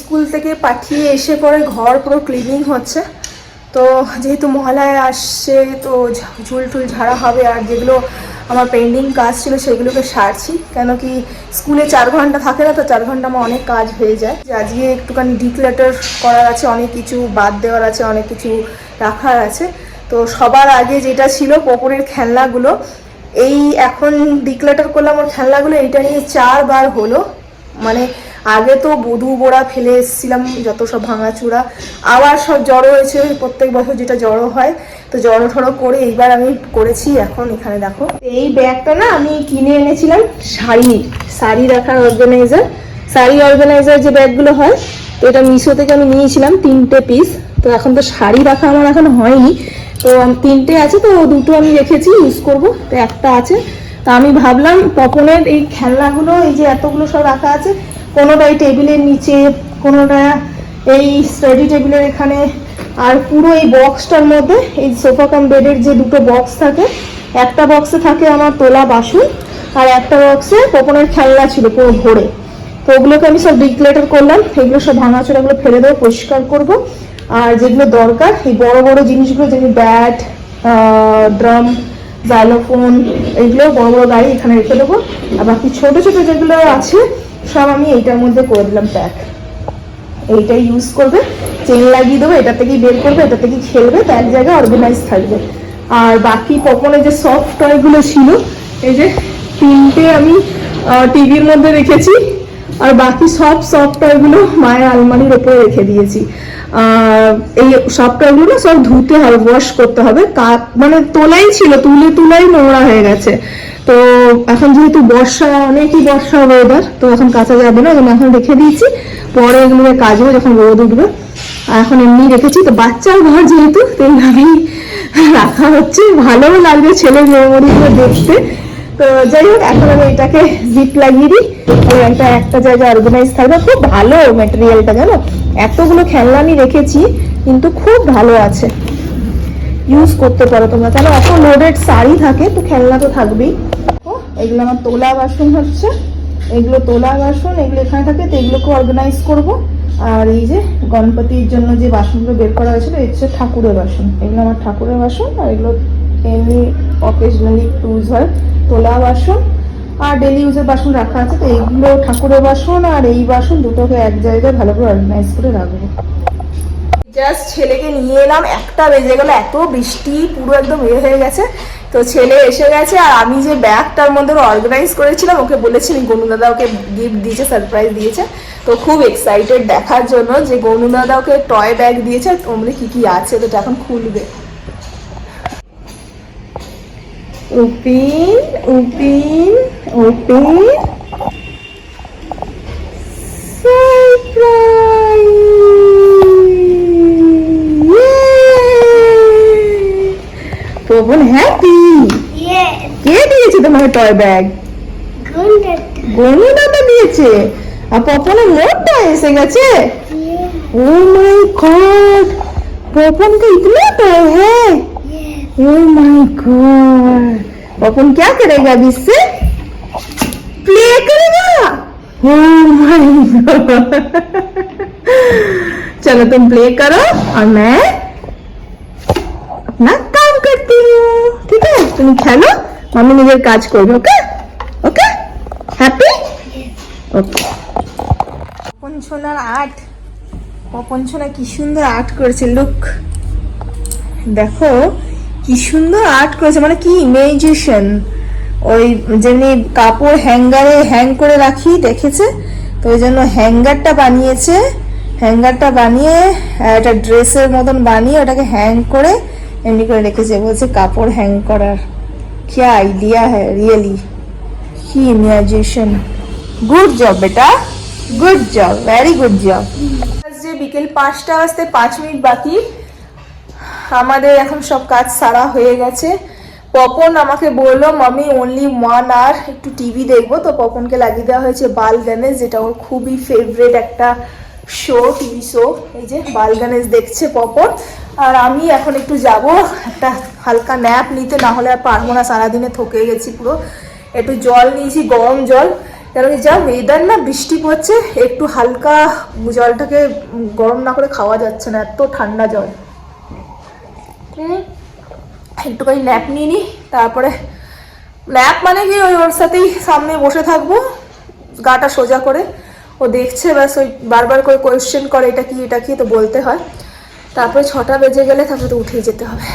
School থেকে পাঠিয়ে এসে পরে ঘর পুরো ক্লিনিং হচ্ছে। তো যেহেতু মহালয়া আসছে তো ঝুল টুল ঝাড়া হবে, আর যেগুলো আমার পেন্ডিং কাজ ছিল সেগুলোকে সারছি, কেন কি স্কুলে 4 ঘন্টা থাকে না, তো 4 ঘন্টা আমার অনেক কাজ হয়ে যায়। যে আজকে একটুখানি ডিক্লাটার করার আছে, অনেক কিছু বাদ দেওয়ার আছে, অনেক কিছু রাখার আছে। তো সবার আগে যেটা ছিল পপনের খেলনাগুলো, এই এখন ডিক্লাটার করলাম ওর খেলনাগুলো, এইটা নিয়ে 4 বার হলো। মানে আগে তো বধু বোড়া ফেলে এসেছিলাম, যত সব ভাঙাচুরা, আবার সব জড়ো হয়েছে প্রত্যেক বছর যেটা জড়ো হয়, তো জড়ো ঠড়ো করে এইবার আমি করেছি। এখন এখানে দেখো এই ব্যাগটা না আমি কিনে এনেছিলাম শাড়ি রাখার অর্গানাইজার, শাড়ি অর্গানাইজার যে ব্যাগগুলো হয়, তো এটা মিশো থেকে আমি নিয়েছিলাম 3টে পিস। তো এখন তো শাড়ি রাখা আমার এখন হয়নি, তো 3টে আছে, তো 2টো আমি রেখেছি ইউজ করব, তো একটা আছে। তো আমি ভাবলাম পপনের এই খেলনাগুলো, এই যে এতগুলো সব রাখা আছে, কোনোটা এই টেবিলের নিচে, কোনোটা এই স্টাডি টেবিলের এখানে, আর পুরো এই বক্সটার মধ্যে এই সোফা কাম বেডের যে 2টো বক্স থাকে, একটা বক্সে থাকে আমার তোলা বাসন, আর একটা বক্সে পপনের খেলনা ছিল পুরো ভরে। তো ওগুলোকে আমি সব ডিক্লেটার করলাম, এগুলো সব ভাঙাচোরাগুলো ফেলে দেবো, পরিষ্কার করব। আর যেগুলো দরকার এই বড় বড় জিনিসগুলো, যেমন ব্যাট, ড্রাম, জাইলোফোন, এইগুলো বড় বড় গাড়ি এখানে রেখে দেবো। আর বাকি ছোট ছোট যেগুলো আছে সব আমি এইটার মধ্যে করে দিলাম প্যাক। এইটাই ইউজ করবে, চেন লাগিয়ে দেবো, এটা থেকেই বের করবে, এটা থেকেই খেলবে, তো এক জায়গায় অর্গানাইজ থাকবে। আর বাকি পপনের যে সফট টয়গুলো ছিল, এই যে 3টে আমি টিভির মধ্যে রেখেছি, আর বাকি সব সফট টয়গুলো মায়ের আলমারির ওপরে রেখে দিয়েছি। এই সফট টয়গুলো না সব ধুতে হবে, ওয়াশ করতে হবে, মানে তোলাই ছিল, তুলাই নোংরা হয়ে গেছে। তো এখন যেহেতু বর্ষা, অনেকই বর্ষা ওয়েদার, তো এখন কাঁচা যাবে না, এখন রেখে দিয়েছি, পরে এগুলো কাচবো যখন রোদ উঠবে। আর এখন এমনি রেখেছি, তো বাচ্চার ঘর যেহেতু এইভাবেই রাখা হচ্ছে, ভালোও লাগবে ছেলের মেমোরিগুলো দেখতে। তো যাই হোক, এখন আমি এটাকে জিপ লাগিয়ে দিই, একটা জায়গায় অর্গানাইজ থাকবে। খুব ভালো ম্যাটেরিয়ালটা, জানো, এতগুলো খেলনা আমি রেখেছি কিন্তু খুব ভালো আছে, ইউজ করতে পারো তোমরা। কেন এত লোডেড শাড়ি থাকে, তো খেলনা তো থাকবেই। এগুলো আমার তোলা বাসন হচ্ছে, এগুলো তোলা বাসন, এগুলো এখানে থাকে, তো এগুলোকে অর্গানাইজ করব। আর এই যে গণপতির জন্য যে বাসনগুলো বের করা হয়েছিল, এটা হচ্ছে ঠাকুরের বাসন, এগুলো আমার ঠাকুরের বাসন। আর এগুলো এমনি অকেশনালি ইউজ হয় তোলা বাসন, আর ডেলি ইউজের বাসন রাখা আছে। তো এইগুলো ঠাকুরের বাসন, আর এই বাসন দুটোকে এক জায়গায় ভালো করে অর্গানাইজ করে রাখবো। জাস্ট ছেলেকে নিয়ে এলাম, 1টা বেজে গেল, এত বৃষ্টি, পুরো একদম হয়ে গেছে। তো ছেলে এসে গেছে, আর আমি যে ব্যাগটার মধ্যে অর্গানাইজ করেছিলাম, ওকে বলেছি গনু দাদা ওকে গিফট দিয়েছে, সারপ্রাইজ দিয়েছে। তো খুব এক্সাইটেড দেখার জন্য যে গনু দাদা ওকে টয় ব্যাগ দিয়েছে, তোমরা কি কি আছে, তো এখন খুলবে। Open open open, surprise! Pawan happy. কে দিয়েছে তোমাকে টয় ব্যাগ? গনু দাদা দিয়েছে। আর পপনের মোটটা এসে গেছে। ও মাই গॉड, पपन का इतना टॉय है। ओ माय गॉड, पपन क्या करेगा अभी इससे? प्ले करेगा। ओ माय गॉड, चलो तुम प्ले करो और मैं अपना काम करती हूँ, ठीक है? तुम खेलो, मम्मी निजेर काज करबे, okay okay? Happy? Okay. Popon सोनार आर्ट, পপন সোনা কি সুন্দর আর্ট করেছে, লুক, দেখো কি সুন্দর আর্ট করেছে, মানে কি ইমেজিনেশন। ওই যেমনি কাপড় হ্যাঙ্গারে হ্যাং করে রাখি, দেখেছে তো, ওই জন্য হ্যাঙ্গারটা বানিয়েছে, হ্যাঙ্গারটা বানিয়ে একটা ড্রেসের মতন বানিয়ে ওটাকে হ্যাং করে এমনি করে রেখেছে, বলছে কাপড় হ্যাং করার। কি আইডিয়া হ্যাঁ, রিয়েলি কি ইমেজিনেশন। গুড জব বেটা, good job, very good job. বিকেল 5টা বাজতে 5 মিনিট বাকি, আমাদের এখন সব কাজ সারা হয়ে গেছে। পপন আমাকে বললো মামি অনলি 1 আওয়ার একটু টিভি দেখবো, তো পপনকে লাগিয়ে দেওয়া হয়েছে বাল গণেশ, যেটা ওর খুবই ফেভারিট একটা শো, টিভি শো। এই যে বাল গণেশ দেখছে পপন, আর আমি এখন একটু যাব একটা হালকা ন্যাপ নিতে, না হলে আর পারবো না, সারাদিনে থকে গেছি পুরো। একটু জল নিয়েছি, গরম জল, কারণ যা ওয়েদার না, বৃষ্টি পড়ছে, একটু হালকা জলটাকে গরম না করে খাওয়া যাচ্ছে না, এত ঠান্ডা জল। একটুখানি ন্যাপ নিয়ে নিই, তারপরে ন্যাপ মানে কি ওই ওর সাথেই সামনে বসে থাকবো গাটা সোজা করে, ও দেখছে ব্যাস, ওই বারবার করে কোয়েশ্চেন করে এটা কি এটা কি, তো বলতে হয়। তারপরে 6টা বেজে গেলে তারপরে তো উঠেই যেতে হবে।